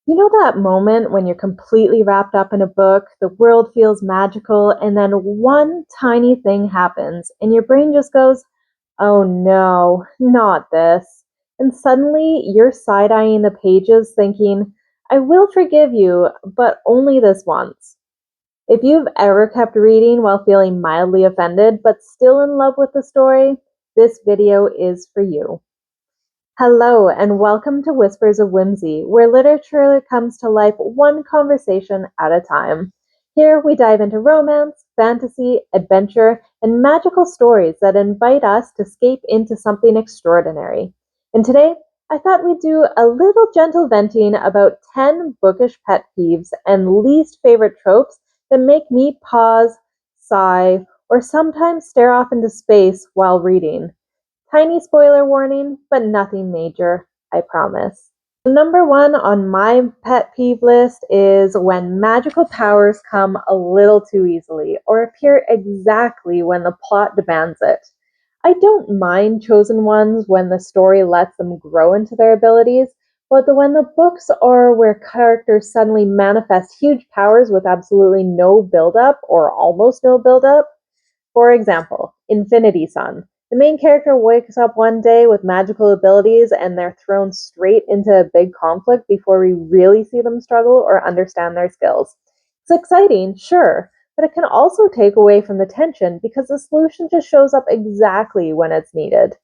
You know that moment when you're completely wrapped up in a book, the world feels magical, and then one tiny thing happens, and your brain just goes, oh no, not this. And suddenly you're side eyeing the pages thinking, I will forgive you, but only this once. If you've ever kept reading while feeling mildly offended, but still in love with the story, this video is for you. Hello, and welcome to Whispers of Whimsy, where literature comes to life one conversation at a time. Here we dive into romance, fantasy, adventure, and magical stories that invite us to escape into something extraordinary. And today, I thought we'd do a little gentle venting about 10 bookish pet peeves and least favorite tropes that make me pause, sigh, or sometimes stare off into space while reading. Tiny spoiler warning, but nothing major, I promise. Number one on my pet peeve list is when magical powers come a little too easily or appear exactly when the plot demands it. I don't mind chosen ones when the story lets them grow into their abilities, but when the books are where characters suddenly manifest huge powers with absolutely no build-up or almost no build-up. For example, Infinity Son. The main character wakes up one day with magical abilities and they're thrown straight into a big conflict before we really see them struggle or understand their skills. It's exciting, sure, but it can also take away from the tension because the solution just shows up exactly when it's needed.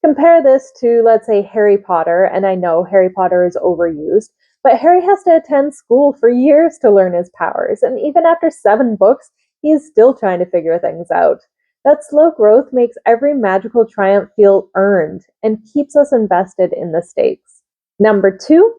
Compare this to, let's say, Harry Potter, and I know Harry Potter is overused, but Harry has to attend school for years to learn his powers, and even after 7 books, he is still trying to figure things out. That slow growth makes every magical triumph feel earned and keeps us invested in the stakes. Number two,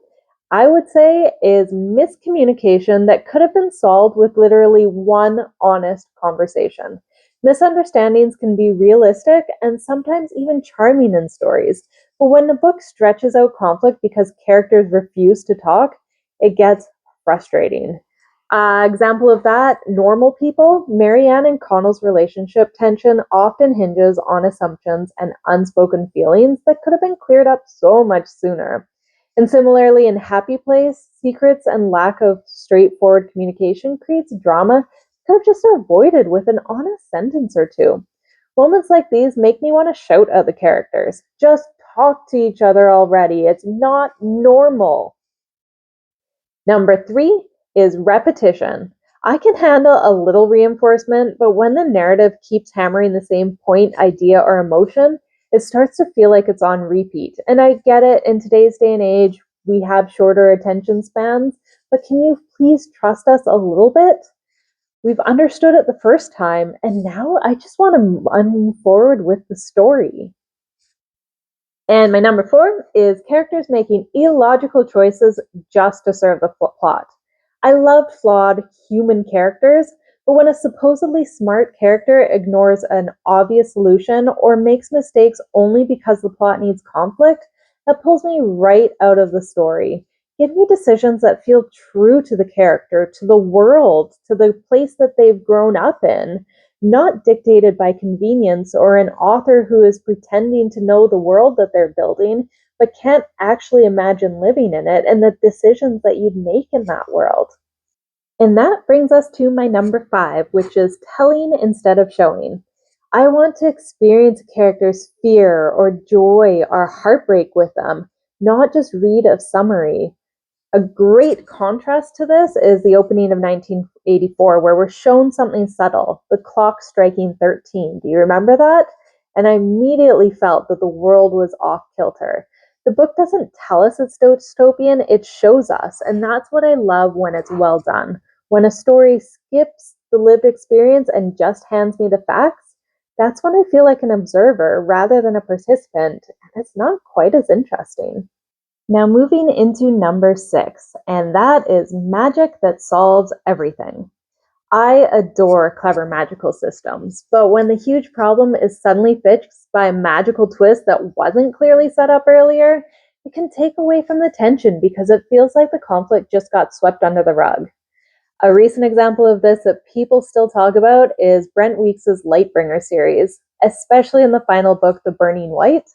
I would say, is miscommunication that could have been solved with literally one honest conversation. Misunderstandings can be realistic and sometimes even charming in stories, but when the book stretches out conflict because characters refuse to talk, it gets frustrating. Example of that, Normal People. Marianne and Connell's relationship tension often hinges on assumptions and unspoken feelings that could have been cleared up so much sooner. And similarly, in Happy Place, secrets and lack of straightforward communication creates drama could have just avoided with an honest sentence or two. Moments like these make me want to shout at the characters. Just talk to each other already. It's not normal. Number three is repetition. I can handle a little reinforcement, but when the narrative keeps hammering the same point, idea, or emotion, it starts to feel like it's on repeat. And I get it, in today's day and age, we have shorter attention spans, but can you please trust us a little bit? We've understood it the first time, and now I just want to move forward with the story. And my number four is characters making illogical choices just to serve the plot. I loved flawed human characters, but when a supposedly smart character ignores an obvious solution or makes mistakes only because the plot needs conflict, that pulls me right out of the story. Give me decisions that feel true to the character, to the world, to the place that they've grown up in, not dictated by convenience or an author who is pretending to know the world that they're building, but can't actually imagine living in it and the decisions that you'd make in that world. And that brings us to my number five, which is telling instead of showing. I want to experience a character's fear or joy or heartbreak with them, not just read a summary. A great contrast to this is the opening of 1984, where we're shown something subtle, the clock striking 13. Do you remember that? And I immediately felt that the world was off kilter. The book doesn't tell us it's dystopian, it shows us, and that's what I love when it's well done. When a story skips the lived experience and just hands me the facts, that's when I feel like an observer rather than a participant, and it's not quite as interesting. Now, moving into number six, and that is magic that solves everything. I adore clever magical systems, but when the huge problem is suddenly fixed by a magical twist that wasn't clearly set up earlier, it can take away from the tension because it feels like the conflict just got swept under the rug. A recent example of this that people still talk about is Brent Weeks' Lightbringer series, especially in the final book, The Burning White.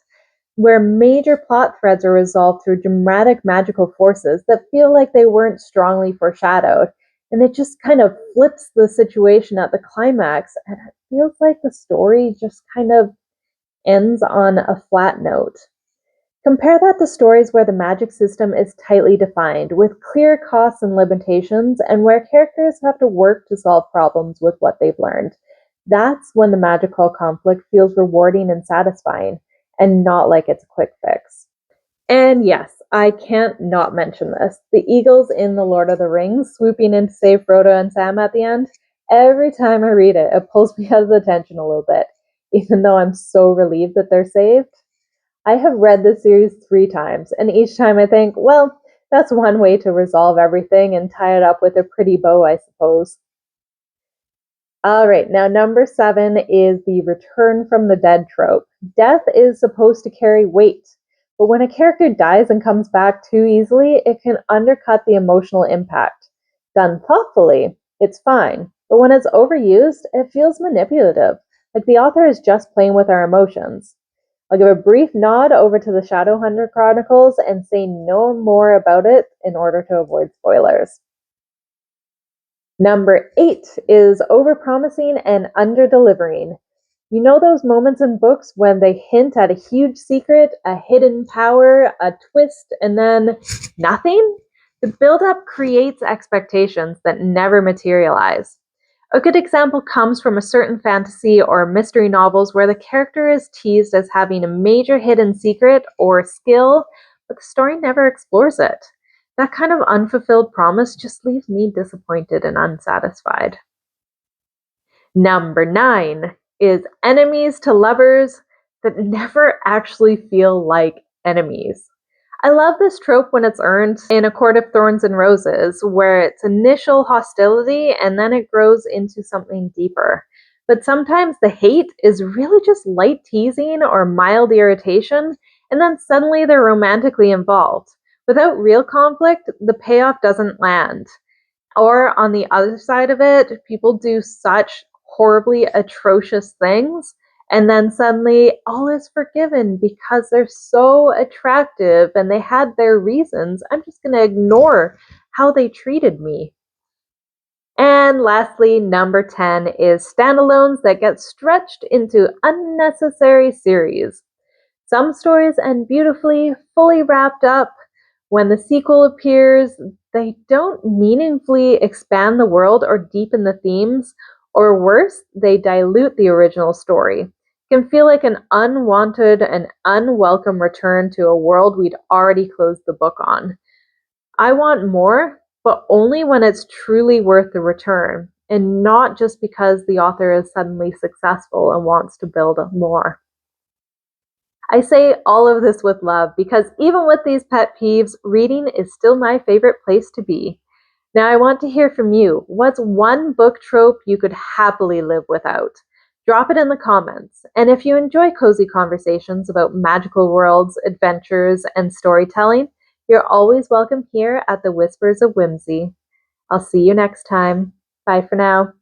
where major plot threads are resolved through dramatic magical forces that feel like they weren't strongly foreshadowed. And it just kind of flips the situation at the climax, and it feels like the story just kind of ends on a flat note. Compare that to stories where the magic system is tightly defined, with clear costs and limitations, and where characters have to work to solve problems with what they've learned. That's when the magical conflict feels rewarding and satisfying, and not like it's a quick fix. And yes, I can't not mention this. The eagles in The Lord of the Rings swooping in to save Frodo and Sam at the end. Every time I read it, it pulls me out of the tension a little bit, even though I'm so relieved that they're saved. I have read this series 3 times, and each time I think, well, that's one way to resolve everything and tie it up with a pretty bow, I suppose. All right, now number 7 is the return from the dead trope. Death is supposed to carry weight, but when a character dies and comes back too easily, it can undercut the emotional impact. Done thoughtfully, it's fine, but when it's overused, it feels manipulative, like the author is just playing with our emotions. I'll give a brief nod over to the Shadowhunter Chronicles and say no more about it in order to avoid spoilers. Number 8 is overpromising and underdelivering. You know those moments in books when they hint at a huge secret, a hidden power, a twist, and then nothing? The build-up creates expectations that never materialize. A good example comes from a certain fantasy or mystery novels where the character is teased as having a major hidden secret or skill, but the story never explores it. That kind of unfulfilled promise just leaves me disappointed and unsatisfied. Number 9 is enemies to lovers that never actually feel like enemies. I love this trope when it's earned in A Court of Thorns and Roses, where it's initial hostility and then it grows into something deeper. But sometimes the hate is really just light teasing or mild irritation, and then suddenly they're romantically involved. Without real conflict, the payoff doesn't land. Or on the other side of it, people do such horribly atrocious things, and then suddenly all is forgiven because they're so attractive and they had their reasons. I'm just going to ignore how they treated me. And lastly, number 10 is standalones that get stretched into unnecessary series. Some stories end beautifully, fully wrapped up. When the sequel appears, they don't meaningfully expand the world or deepen the themes, or worse, they dilute the original story. It can feel like an unwanted and unwelcome return to a world we'd already closed the book on. I want more, but only when it's truly worth the return, and not just because the author is suddenly successful and wants to build more. I say all of this with love because even with these pet peeves, reading is still my favorite place to be. Now I want to hear from you. What's one book trope you could happily live without? Drop it in the comments. And if you enjoy cozy conversations about magical worlds, adventures, and storytelling, you're always welcome here at the Whispers of Whimsy. I'll see you next time. Bye for now.